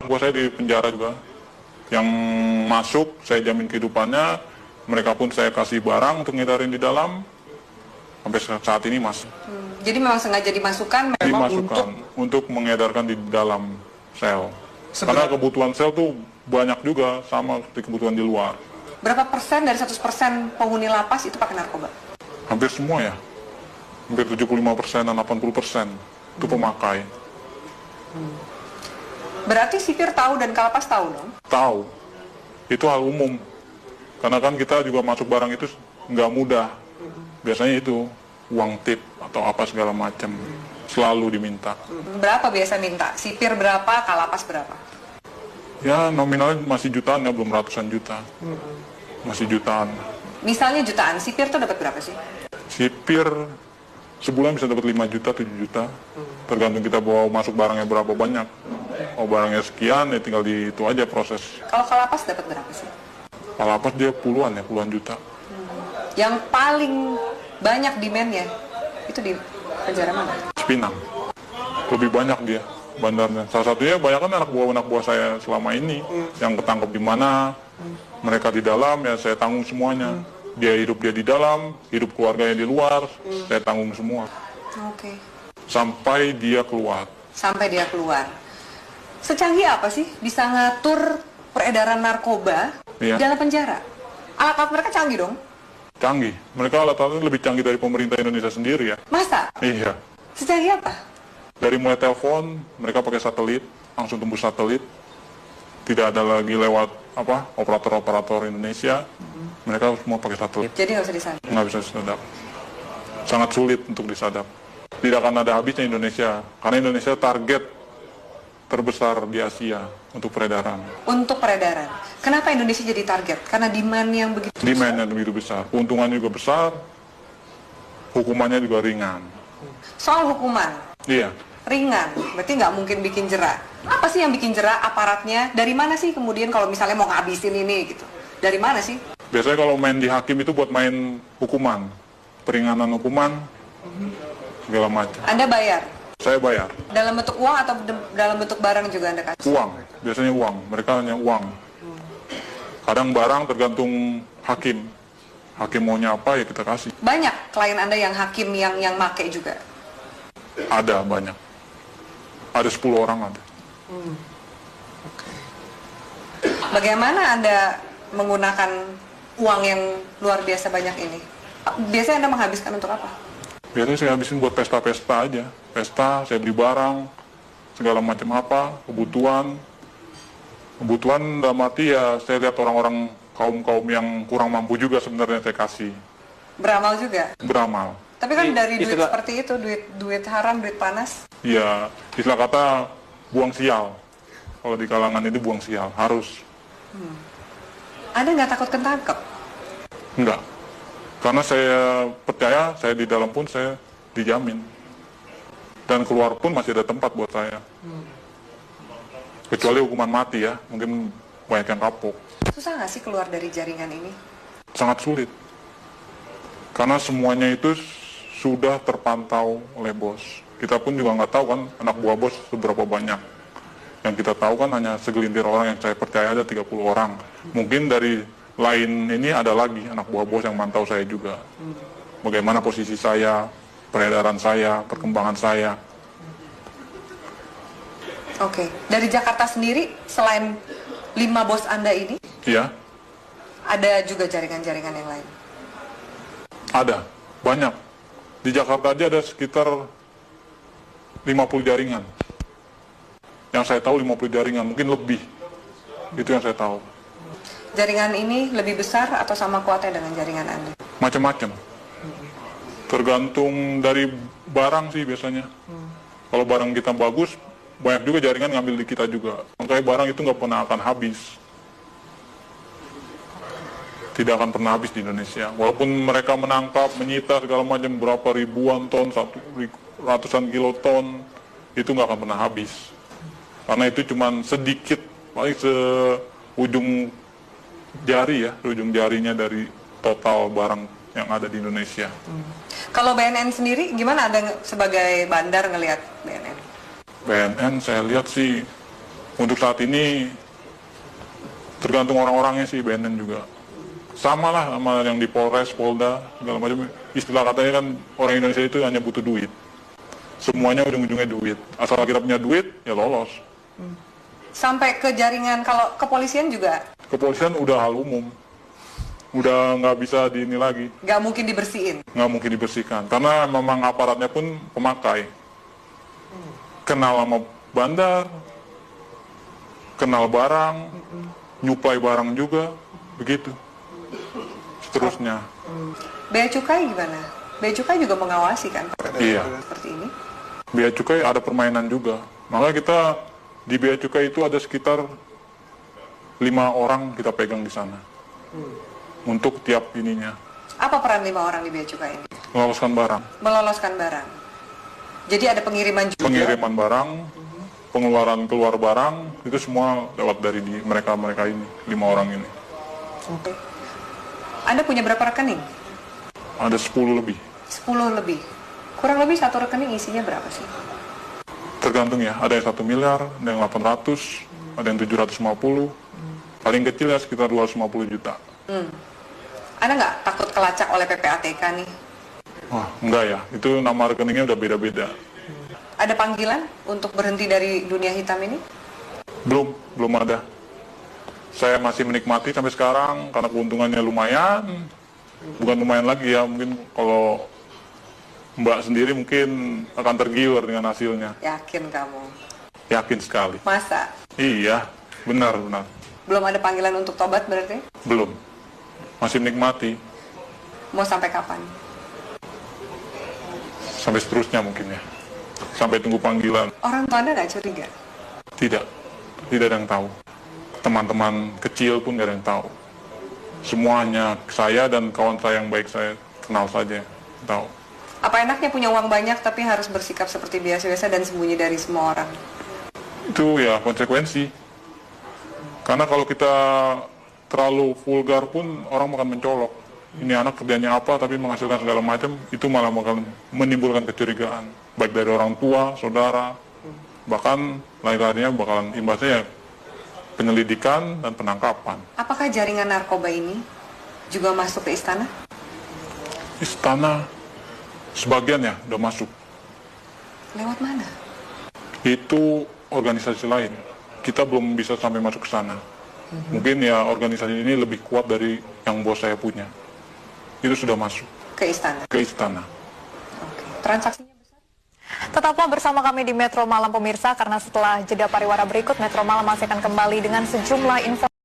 buah saya di penjara juga. Yang masuk, saya jamin kehidupannya. Mereka pun saya kasih barang untuk ngedarin di dalam. Sampai saat ini masih. Jadi memang sengaja dimasukkan memang untuk mengedarkan di dalam sel. Karena kebutuhan sel tuh banyak juga, sama seperti kebutuhan di luar. Berapa persen dari 100% penghuni lapas itu pakai narkoba? Hampir semua ya. Hampir 75% dan 80% itu pemakai. Berarti sipir tahu dan kalapas tahu dong? Tahu. Itu hal umum. Karena kan kita juga masuk barang itu nggak mudah. Biasanya itu uang tip atau apa segala macam. Selalu diminta. Berapa biasa minta? Sipir berapa, kalapas berapa? Ya nominalnya masih jutaan ya, belum ratusan juta. Masih jutaan. Misalnya jutaan, sipir tuh dapat berapa sih? Sipir sebulan bisa dapat 5 juta, 7 juta. Tergantung kita bawa masuk barangnya berapa banyak. Oh barangnya sekian, ya tinggal di itu aja proses. Kalau kalapas dapat berapa sih? Kalapas dia puluhan juta. Yang paling banyak demand-nya itu di penjara mana? Cipinang. Lebih banyak dia bandarnya. Salah satunya banyak kan anak buah saya selama ini yang ketangkep di mana. Mereka di dalam ya saya tanggung semuanya. Dia di dalam, hidup keluarganya di luar, saya tanggung semua. Oke. Sampai dia keluar. Sampai dia keluar. Secanggih apa sih bisa ngatur peredaran narkoba di dalam penjara? Alat-alat mereka canggih dong? Canggih. Mereka alat-alatnya lebih canggih dari pemerintah Indonesia sendiri ya. Masa? Iya. Secanggih apa? Dari mulai telepon, mereka pakai satelit, langsung tembus satelit. Tidak ada lagi lewat operator-operator Indonesia. Mereka semua pakai satelit. Jadi nggak bisa disadap? Nggak bisa disadap. Sangat sulit untuk disadap. Tidak akan ada habisnya Indonesia. Karena Indonesia target terbesar di Asia untuk peredaran. Untuk peredaran. Kenapa Indonesia jadi target? Karena demand yang begitu besar? Demand yang begitu besar. Keuntungannya juga besar. Hukumannya juga ringan. Soal hukuman? Iya. Ringan, berarti nggak mungkin bikin jera. Apa sih yang bikin jera aparatnya? Dari mana sih kemudian kalau misalnya mau ngabisin ini gitu? Dari mana sih? Biasanya kalau main di hakim itu buat main hukuman. Peringanan hukuman, segala macam. Anda bayar? Saya bayar. Dalam bentuk uang atau dalam bentuk barang juga Anda kasih? Uang, biasanya uang. Mereka hanya uang. Kadang barang tergantung hakim. Hakim maunya apa ya kita kasih. Banyak klien Anda yang hakim yang make juga? Ada banyak. Ada 10 orang ada. Bagaimana Anda menggunakan uang yang luar biasa banyak ini? Biasanya Anda menghabiskan untuk apa? Biasanya saya habisin buat pesta-pesta aja. Pesta, saya beli barang, segala macam apa, kebutuhan. Kebutuhan dalam arti ya saya lihat orang-orang kaum-kaum yang kurang mampu juga sebenarnya saya kasih. Beramal juga? Beramal. Tapi kan dari duit seperti itu, duit haram, duit panas? Ya, istilah kata buang sial. Kalau di kalangan itu buang sial, harus. Anda nggak takut ketangkep? Enggak. Karena saya percaya, saya di dalam pun saya dijamin. Dan keluar pun masih ada tempat buat saya. Kecuali hukuman mati ya, mungkin banyak yang kapok. Susah nggak sih keluar dari jaringan ini? Sangat sulit. Karena semuanya itu sudah terpantau oleh bos. Kita pun juga nggak tahu kan anak buah bos seberapa banyak. Yang kita tahu kan hanya segelintir orang yang saya percaya ada 30 orang. Mungkin dari lain ini ada lagi anak buah bos yang mantau saya juga. Bagaimana posisi saya, peredaran saya, perkembangan saya. Oke. Dari Jakarta sendiri, selain 5 bos Anda ini, Iya, ada juga jaringan-jaringan yang lain? ada. Banyak. Di Jakarta aja ada sekitar 50 jaringan. Yang saya tahu 50 jaringan, mungkin lebih. Itu yang saya tahu. Jaringan ini lebih besar atau sama kuatnya dengan jaringan Anda? Macam-macam. Tergantung dari barang sih biasanya. Kalau barang kita bagus, banyak juga jaringan ngambil di kita juga. Makanya barang itu nggak pernah akan habis. Tidak akan pernah habis di Indonesia. Walaupun mereka menangkap, menyita segala macam berapa ribuan ton, ratusan kiloton, itu nggak akan pernah habis. Karena itu cuma sedikit, paling seujung jari ya, ujung jarinya dari total barang yang ada di Indonesia. Kalau BNN sendiri, gimana Anda sebagai bandar ngelihat BNN? BNN saya lihat sih Untuk saat ini tergantung orang-orangnya sih, BNN juga. Sama lah sama yang di Polres, Polda, segala macam. Istilah katanya kan orang Indonesia itu hanya butuh duit. Semuanya ujung-ujungnya duit. Asal kita punya duit, ya lolos. Sampai ke jaringan, kalau kepolisian juga? Kepolisian udah hal umum. Udah nggak bisa di ini lagi. Nggak mungkin dibersihin? Nggak mungkin dibersihkan. Karena memang aparatnya pun pemakai. Kenal sama bandar, kenal barang, nyuplai barang juga, begitu. Seterusnya. Bea Cukai gimana? Bea Cukai juga mengawasi kan? Iya. Seperti ini? Bea Cukai ada permainan juga. Makanya kita di Bea Cukai itu ada sekitar 5 orang kita pegang di sana. Untuk tiap ininya. Apa peran 5 orang di Bea Cukai ini? Meloloskan barang. Meloloskan barang. Jadi ada pengiriman juga? Pengiriman barang, pengeluaran keluar barang, itu semua lewat dari mereka ini, 5 orang ini. Oke. Anda punya berapa rekening? Ada 10 lebih. 10 lebih. Kurang lebih satu rekening isinya berapa sih? Tergantung ya, ada yang 1 miliar, ada yang 800, ada yang 750, paling kecil ya sekitar 250 juta. Anda nggak takut kelacak oleh PPATK nih? Wah, enggak ya, itu nama rekeningnya udah beda-beda. Ada panggilan untuk berhenti dari dunia hitam ini? Belum ada. Saya masih menikmati sampai sekarang karena keuntungannya lumayan. Bukan lumayan lagi ya, mungkin kalau Mbak sendiri mungkin akan tergiur dengan hasilnya. Yakin kamu? Yakin sekali. Masa? Iya, benar. Belum ada panggilan untuk tobat berarti? Belum. Masih menikmati. Mau sampai kapan? Sampai seterusnya mungkin ya. Sampai tunggu panggilan. Orang tua Anda nggak curiga? Tidak ada yang tahu. Teman-teman kecil pun nggak ada yang tahu. Semuanya saya dan kawan saya yang baik saya kenal saja tahu. Apa enaknya punya uang banyak tapi harus bersikap seperti biasa-biasa dan sembunyi dari semua orang? Itu ya konsekuensi. Karena kalau kita terlalu vulgar pun orang akan mencolok. Ini anak kerjanya apa tapi menghasilkan segala macam, itu malah bakal menimbulkan kecurigaan. Baik dari orang tua, saudara, bahkan lain-lainnya bakalan imbasnya ya penyelidikan dan penangkapan. Apakah jaringan narkoba ini juga masuk ke istana? Istana sebagian ya udah masuk. Lewat mana? Itu organisasi lain. Kita belum bisa sampai masuk ke sana. Mungkin ya organisasi ini lebih kuat dari yang bos saya punya. Itu sudah masuk. Ke istana? Ke istana. Oke. Transaksinya besar? Tetaplah bersama kami di Metro Malam pemirsa, karena setelah jeda pariwara berikut, Metro Malam masih akan kembali dengan sejumlah informasi.